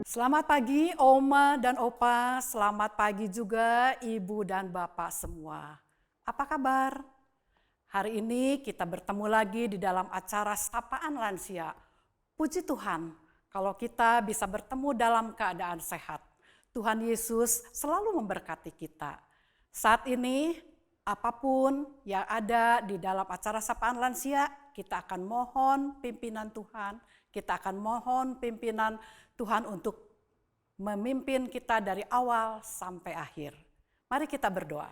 Selamat pagi Oma dan Opa, selamat pagi juga Ibu dan Bapak semua. Apa kabar? Hari ini kita bertemu lagi di dalam acara Sapaan Lansia. Puji Tuhan, kalau kita bisa bertemu dalam keadaan sehat. Tuhan Yesus selalu memberkati kita. Saat ini, apapun yang ada di dalam acara Sapaan Lansia, kita akan mohon pimpinan Tuhan, kita akan mohon pimpinan Tuhan untuk memimpin kita dari awal sampai akhir. Mari kita berdoa.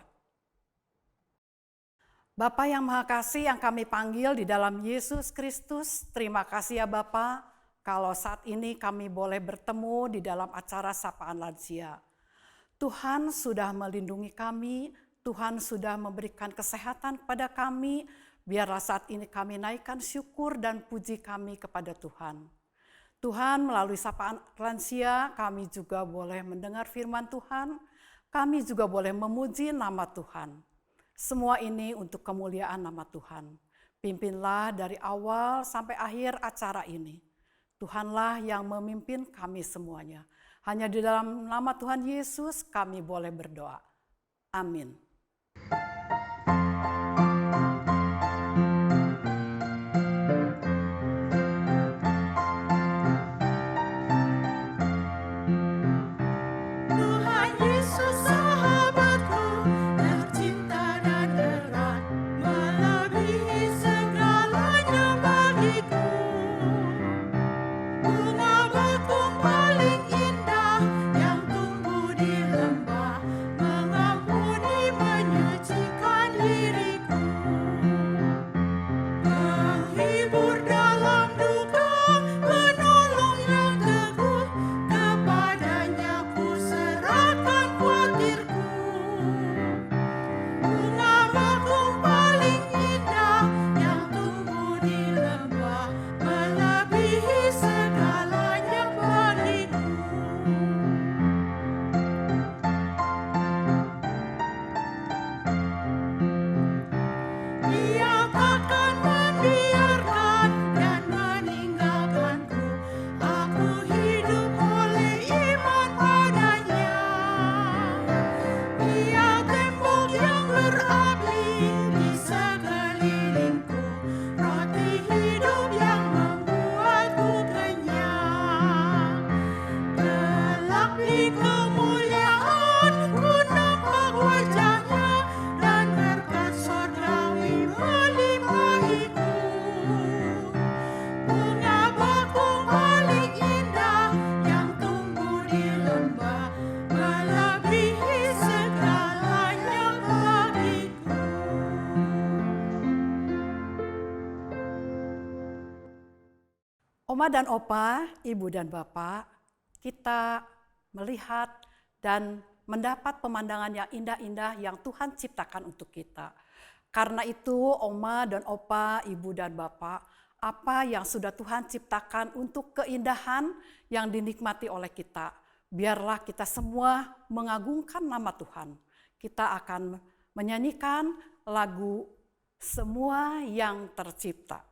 Bapa yang Maha Kasih yang kami panggil di dalam Yesus Kristus, terima kasih ya Bapa, kalau saat ini kami boleh bertemu di dalam acara Sapaan Lansia. Tuhan sudah melindungi kami, Tuhan sudah memberikan kesehatan kepada kami, biarlah saat ini kami naikkan syukur dan puji kami kepada Tuhan. Tuhan, melalui Sapaan Lansia kami juga boleh mendengar firman Tuhan, kami juga boleh memuji nama Tuhan. Semua ini untuk kemuliaan nama Tuhan. Pimpinlah dari awal sampai akhir acara ini. Tuhanlah yang memimpin kami semuanya. Hanya di dalam nama Tuhan Yesus kami boleh berdoa. Amin. Oma dan Opa, Ibu dan Bapak, kita melihat dan mendapat pemandangan yang indah-indah yang Tuhan ciptakan untuk kita. Karena itu Oma dan Opa, Ibu dan Bapak, apa yang sudah Tuhan ciptakan untuk keindahan yang dinikmati oleh kita, biarlah kita semua mengagungkan nama Tuhan. Kita akan menyanyikan lagu Semua yang Tercipta.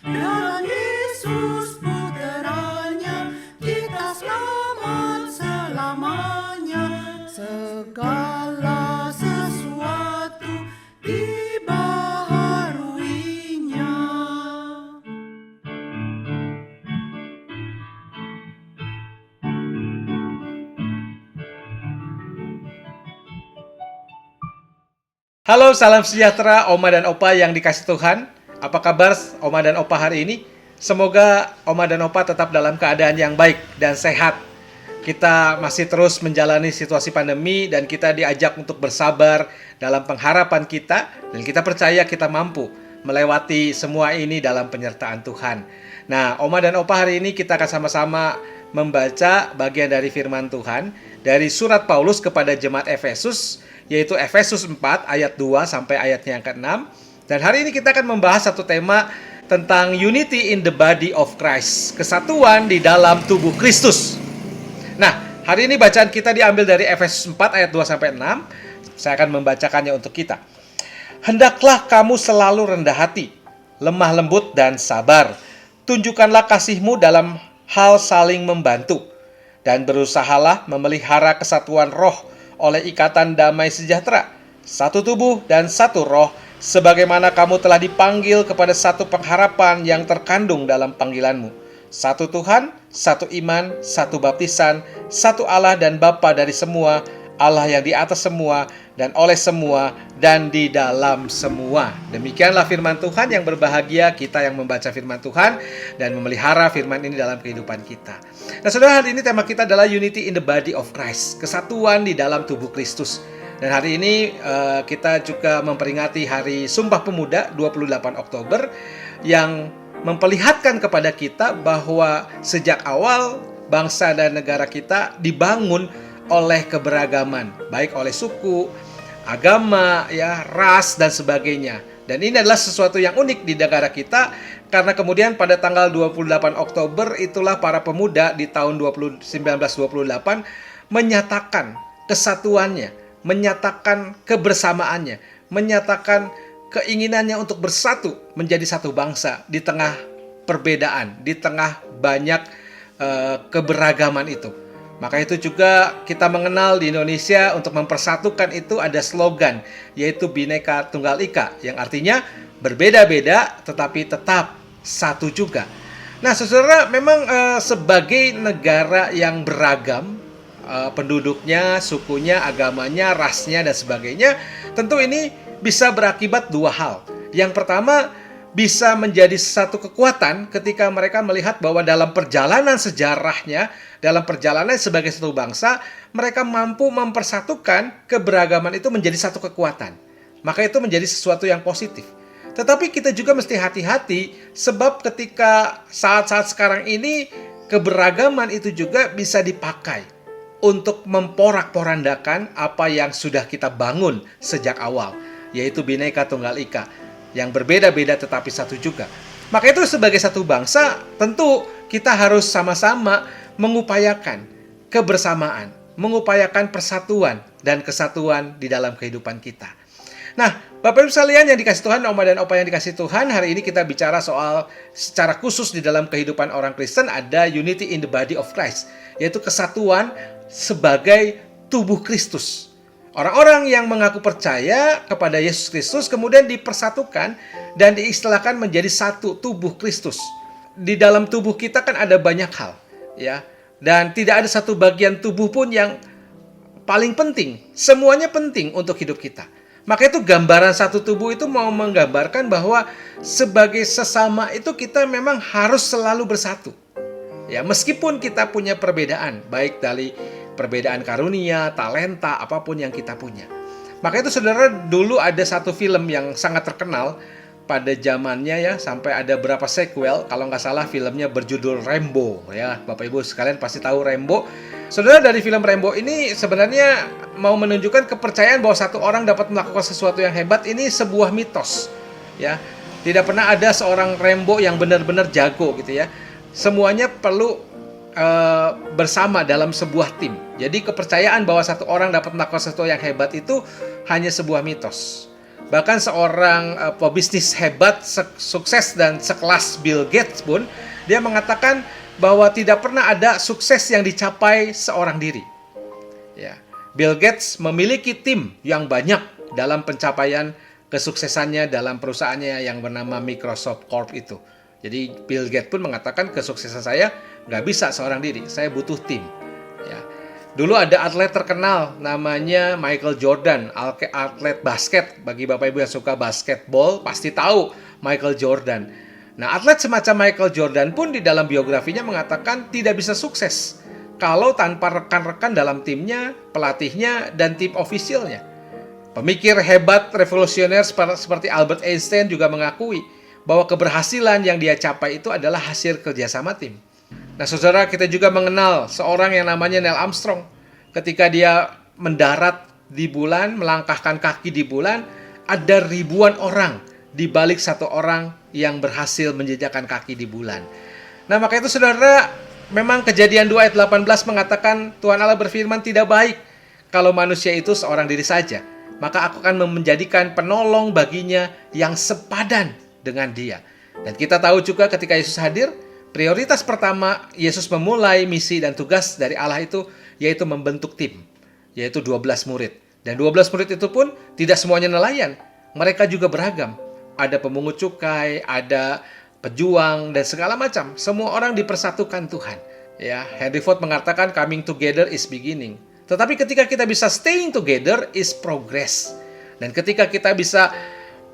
Dan Yesus Halo, salam sejahtera Oma dan Opa yang dikasih Tuhan. Apa kabar Oma dan Opa hari ini? Semoga Oma dan Opa tetap dalam keadaan yang baik dan sehat. Kita masih terus menjalani situasi pandemi dan kita diajak untuk bersabar dalam pengharapan kita, dan kita percaya kita mampu melewati semua ini dalam penyertaan Tuhan. Nah, Oma dan Opa hari ini kita akan sama-sama membaca bagian dari firman Tuhan dari surat Paulus kepada jemaat Efesus, yaitu Efesus 4 ayat 2 sampai ayatnya yang ke-6. Dan hari ini kita akan membahas satu tema tentang unity in the body of Christ, kesatuan di dalam tubuh Kristus. Nah, hari ini bacaan kita diambil dari Efesus 4 ayat 2 sampai 6. Saya akan membacakannya untuk kita. Hendaklah kamu selalu rendah hati, lemah lembut dan sabar. Tunjukkanlah kasihmu dalam hal saling membantu, dan berusahalah memelihara kesatuan roh oleh ikatan damai sejahtera, satu tubuh dan satu roh, sebagaimana kamu telah dipanggil kepada satu pengharapan yang terkandung dalam panggilanmu. Satu Tuhan, satu iman, satu baptisan, satu Allah dan Bapa dari semua, Allah yang di atas semua, dan oleh semua, dan di dalam semua. Demikianlah firman Tuhan. Yang berbahagia kita yang membaca firman Tuhan dan memelihara firman ini dalam kehidupan kita. Nah, saudara, hari ini tema kita adalah Unity in the Body of Christ, kesatuan di dalam tubuh Kristus. Dan hari ini kita juga memperingati Hari Sumpah Pemuda 28 Oktober yang memperlihatkan kepada kita bahwa sejak awal bangsa dan negara kita dibangun oleh keberagaman, baik oleh suku, agama, ya, ras dan sebagainya. Dan ini adalah sesuatu yang unik di negara kita, karena kemudian pada tanggal 28 Oktober itulah para pemuda di tahun 1928 menyatakan kesatuannya, menyatakan kebersamaannya, menyatakan keinginannya untuk bersatu menjadi satu bangsa di tengah perbedaan, di tengah banyak keberagaman itu. Maka itu juga kita mengenal di Indonesia untuk mempersatukan itu ada slogan, yaitu Bhinneka Tunggal Ika, yang artinya berbeda-beda tetapi tetap satu juga. Nah, saudara, memang sebagai negara yang beragam, penduduknya, sukunya, agamanya, rasnya, dan sebagainya, tentu ini bisa berakibat dua hal. Yang pertama, bisa menjadi satu kekuatan ketika mereka melihat bahwa dalam perjalanan sejarahnya, dalam perjalanan sebagai satu bangsa, mereka mampu mempersatukan keberagaman itu menjadi satu kekuatan. Maka itu menjadi sesuatu yang positif. Tetapi kita juga mesti hati-hati, sebab ketika saat-saat sekarang ini, keberagaman itu juga bisa dipakai untuk memporak-porandakan apa yang sudah kita bangun sejak awal, yaitu Bhinneka Tunggal Ika, yang berbeda-beda tetapi satu juga. Maka itu sebagai satu bangsa, tentu kita harus sama-sama mengupayakan kebersamaan, mengupayakan persatuan dan kesatuan di dalam kehidupan kita. Nah, Bapak Ibu sekalian yang dikasih Tuhan, Oma dan Opa yang dikasih Tuhan, hari ini kita bicara soal secara khusus di dalam kehidupan orang Kristen ada unity in the body of Christ, yaitu kesatuan sebagai tubuh Kristus. Orang-orang yang mengaku percaya kepada Yesus Kristus kemudian dipersatukan dan diistilahkan menjadi satu tubuh Kristus. Di dalam tubuh kita kan ada banyak hal, ya. Dan tidak ada satu bagian tubuh pun yang paling penting. Semuanya penting untuk hidup kita. Maka itu gambaran satu tubuh itu mau menggambarkan bahwa sebagai sesama itu kita memang harus selalu bersatu. Ya, meskipun kita punya perbedaan, baik dari perbedaan karunia, talenta, apapun yang kita punya. Maka itu saudara, dulu ada satu film yang sangat terkenal pada zamannya, ya, sampai ada berapa sequel. Kalau nggak salah filmnya berjudul Rambo, ya. Bapak Ibu sekalian pasti tahu Rambo. Saudara, dari film Rambo ini sebenarnya mau menunjukkan kepercayaan bahwa satu orang dapat melakukan sesuatu yang hebat. Ini sebuah mitos, ya. Tidak pernah ada seorang Rambo yang benar-benar jago gitu, ya. Semuanya perlu bersama dalam sebuah tim. Jadi kepercayaan bahwa satu orang dapat melakukan sesuatu yang hebat itu hanya sebuah mitos. Bahkan seorang pebisnis hebat, sukses dan sekelas Bill Gates pun, dia mengatakan bahwa tidak pernah ada sukses yang dicapai seorang diri. Ya, Bill Gates memiliki tim yang banyak dalam pencapaian kesuksesannya dalam perusahaannya yang bernama Microsoft Corp itu. Jadi Bill Gates pun mengatakan kesuksesan saya nggak bisa seorang diri, saya butuh tim. Ya. Dulu ada atlet terkenal namanya Michael Jordan, atlet basket. Bagi Bapak Ibu yang suka basketball pasti tahu Michael Jordan. Nah, atlet semacam Michael Jordan pun di dalam biografinya mengatakan tidak bisa sukses kalau tanpa rekan-rekan dalam timnya, pelatihnya, dan tim ofisialnya. Pemikir hebat revolusioner seperti Albert Einstein juga mengakui bahwa keberhasilan yang dia capai itu adalah hasil kerjasama tim. Nah, saudara, kita juga mengenal seorang yang namanya Neil Armstrong. Ketika dia mendarat di bulan, melangkahkan kaki di bulan, ada ribuan orang di balik satu orang yang berhasil menjejakkan kaki di bulan. Nah, maka itu saudara, memang Kejadian 2 ayat 18 mengatakan Tuhan Allah berfirman, tidak baik kalau manusia itu seorang diri saja. Maka aku akan menjadikan penolong baginya yang sepadan dengan dia. Dan kita tahu juga ketika Yesus hadir, prioritas pertama Yesus memulai misi dan tugas dari Allah itu yaitu membentuk tim, yaitu 12 murid. Dan 12 murid itu pun tidak semuanya nelayan. Mereka juga beragam. Ada pemungut cukai, ada pejuang, dan segala macam. Semua orang dipersatukan Tuhan. Ya, Henry Ford mengatakan coming together is beginning. Tetapi ketika kita bisa staying together is progress. Dan ketika kita bisa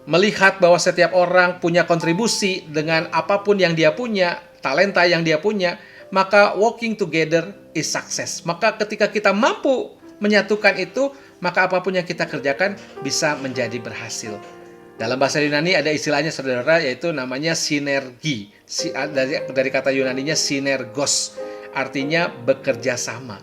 melihat bahwa setiap orang punya kontribusi dengan apapun yang dia punya, talenta yang dia punya, maka walking together is success. Maka ketika kita mampu menyatukan itu, maka apapun yang kita kerjakan bisa menjadi berhasil. Dalam bahasa Yunani ada istilahnya saudara, yaitu namanya sinergi. Dari kata Yunaninya sinergos, artinya bekerja sama.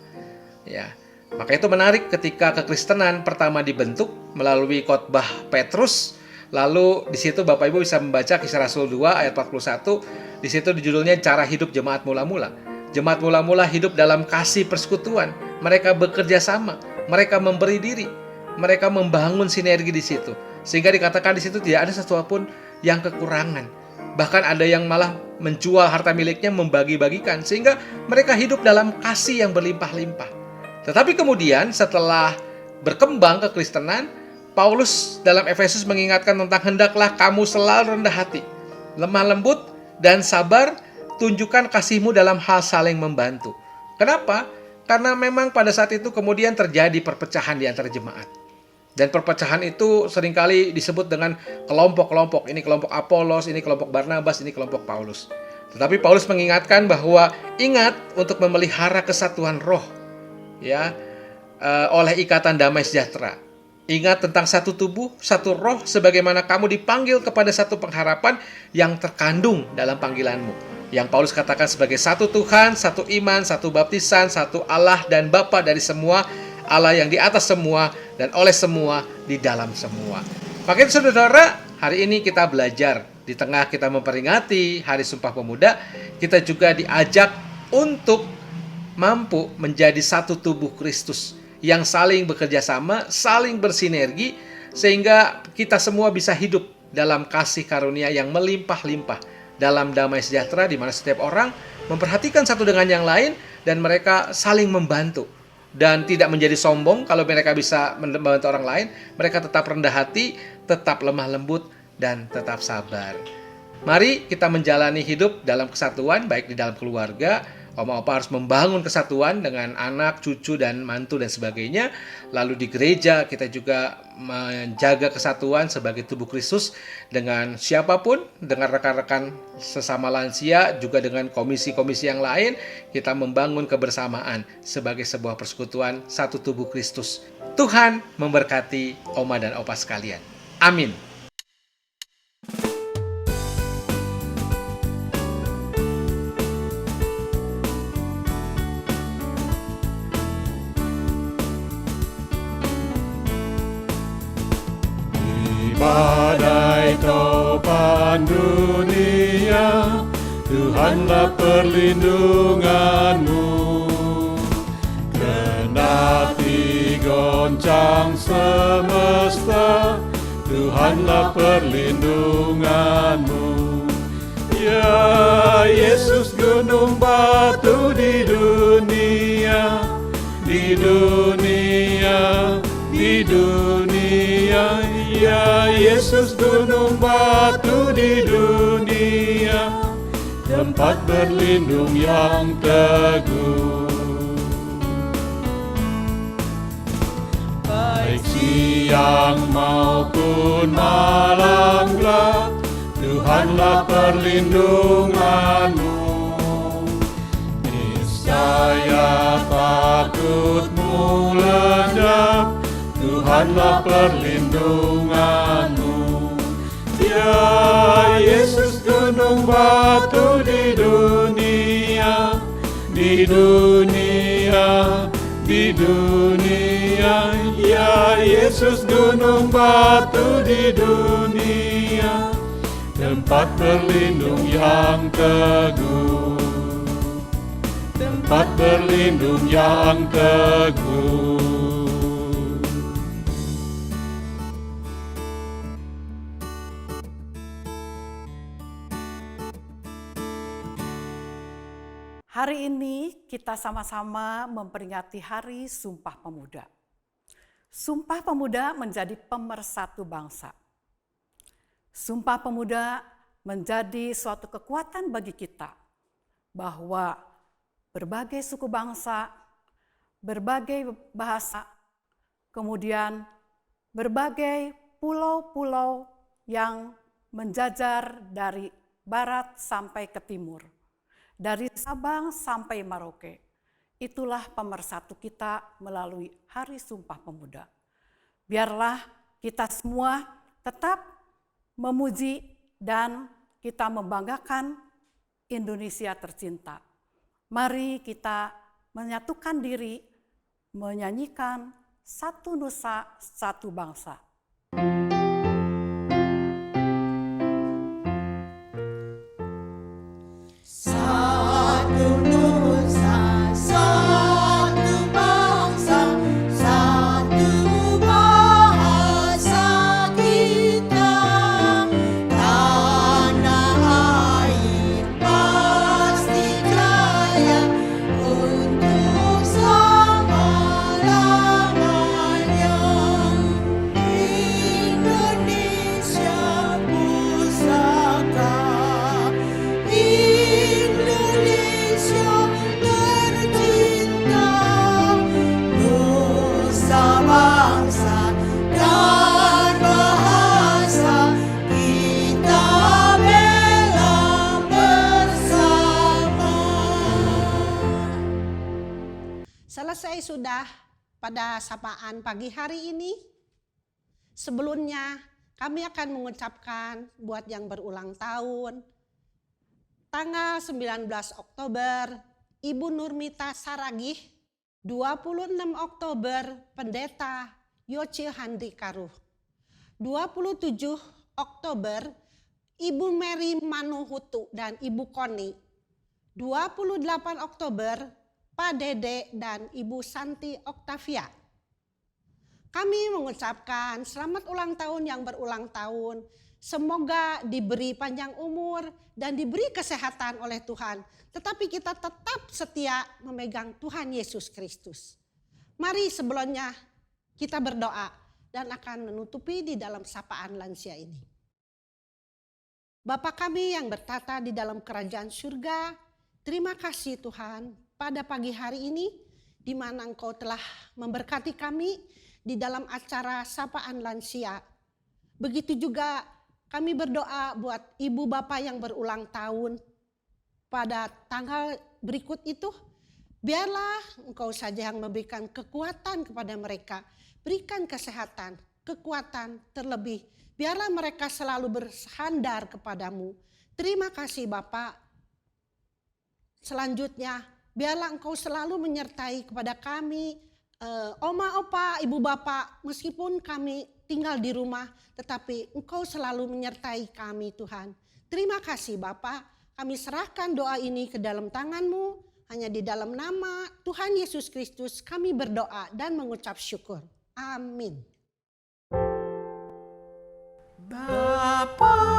Ya. Maka itu menarik ketika kekristenan pertama dibentuk melalui khotbah Petrus. Lalu di situ Bapak Ibu bisa membaca Kisah Rasul 2 ayat 41. Di situ judulnya Cara Hidup Jemaat Mula-Mula. Jemaat mula-mula hidup dalam kasih persekutuan. Mereka bekerja sama, mereka memberi diri, mereka membangun sinergi di situ. Sehingga dikatakan di situ tidak ada sesuatu pun yang kekurangan. Bahkan ada yang malah menjual harta miliknya, membagi-bagikan, sehingga mereka hidup dalam kasih yang berlimpah-limpah. Tetapi kemudian setelah berkembang kekristenan, Paulus dalam Efesus mengingatkan tentang hendaklah kamu selalu rendah hati, lemah lembut, dan sabar, tunjukkan kasihmu dalam hal saling membantu. Kenapa? Karena memang pada saat itu kemudian terjadi perpecahan di antara jemaat. Dan perpecahan itu seringkali disebut dengan kelompok-kelompok. Ini kelompok Apolos, ini kelompok Barnabas, ini kelompok Paulus. Tetapi Paulus mengingatkan bahwa ingat untuk memelihara kesatuan roh, ya, oleh ikatan damai sejahtera. Ingat tentang satu tubuh, satu roh, sebagaimana kamu dipanggil kepada satu pengharapan yang terkandung dalam panggilanmu. Yang Paulus katakan sebagai satu Tuhan, satu iman, satu baptisan, satu Allah dan Bapa dari semua, Allah yang di atas semua dan oleh semua, di dalam semua. Maka itu saudara, hari ini kita belajar. Di tengah kita memperingati Hari Sumpah Pemuda, kita juga diajak untuk mampu menjadi satu tubuh Kristus yang saling bekerja sama, saling bersinergi, sehingga kita semua bisa hidup dalam kasih karunia yang melimpah-limpah, dalam damai sejahtera di mana setiap orang memperhatikan satu dengan yang lain dan mereka saling membantu. Dan tidak menjadi sombong kalau mereka bisa membantu orang lain, mereka tetap rendah hati, tetap lemah lembut, dan tetap sabar. Mari kita menjalani hidup dalam kesatuan, baik di dalam keluarga. Oma-opa harus membangun kesatuan dengan anak, cucu, dan mantu dan sebagainya. Lalu di gereja kita juga menjaga kesatuan sebagai tubuh Kristus dengan siapapun, dengan rekan-rekan sesama lansia, juga dengan komisi-komisi yang lain. Kita membangun kebersamaan sebagai sebuah persekutuan satu tubuh Kristus. Tuhan memberkati Oma dan Opa sekalian. Amin. Badai topan dunia, Tuhanlah perlindunganmu. Kendati goncang semesta, Tuhanlah perlindunganmu. Ya Yesus gunung batu di dunia, di dunia, di dunia. Ya Yesus gunung batu di dunia, tempat berlindung yang teguh. siang maupun malam gelap, Tuhanlah perlindunganmu. Niscaya takutmu lenyap, Tuhanlah perlindunganmu. Ya Yesus gunung batu di dunia, di dunia, di dunia. Ya Yesus gunung batu di dunia, tempat berlindung yang teguh, tempat berlindung yang teguh. Hari ini kita sama-sama memperingati Hari Sumpah Pemuda. Sumpah Pemuda menjadi pemersatu bangsa. Sumpah Pemuda menjadi suatu kekuatan bagi kita bahwa berbagai suku bangsa, berbagai bahasa, kemudian berbagai pulau-pulau yang menjajar dari barat sampai ke timur, dari Sabang sampai Merauke. Itulah pemersatu kita melalui Hari Sumpah Pemuda. Biarlah kita semua tetap memuji dan kita membanggakan Indonesia tercinta. Mari kita menyatukan diri, menyanyikan satu nusa, satu bangsa. Selesai sudah pada sapaan pagi hari ini. Sebelumnya kami akan mengucapkan buat yang berulang tahun. Tanggal 19 Oktober Ibu Nurmita Saragih, 26 Oktober Pendeta Yoce Handri Karuh, 27 Oktober Ibu Mary Manuhutu dan Ibu Koni, 28 Oktober Pak Dede dan Ibu Santi Oktavia. Kami mengucapkan selamat ulang tahun yang berulang tahun. Semoga diberi panjang umur dan diberi kesehatan oleh Tuhan. Tetapi kita tetap setia memegang Tuhan Yesus Kristus. Mari sebelumnya kita berdoa dan akan menutupi di dalam sapaan lansia ini. Bapa kami yang bertata di dalam kerajaan surga, terima kasih Tuhan pada pagi hari ini di mana Engkau telah memberkati kami di dalam acara sapaan lansia. Begitu juga kami berdoa buat ibu bapak yang berulang tahun pada tanggal berikut itu. Biarlah Engkau saja yang memberikan kekuatan kepada mereka. Berikan kesehatan, kekuatan terlebih. Biarlah mereka selalu bersandar kepadamu. Terima kasih Bapak. Selanjutnya, biarlah Engkau selalu menyertai kepada kami, oma, opa, ibu bapak, meskipun kami tinggal di rumah, tetapi Engkau selalu menyertai kami Tuhan. Terima kasih Bapak, kami serahkan doa ini ke dalam tangan-Mu, hanya di dalam nama Tuhan Yesus Kristus kami berdoa dan mengucap syukur. Amin. Bapa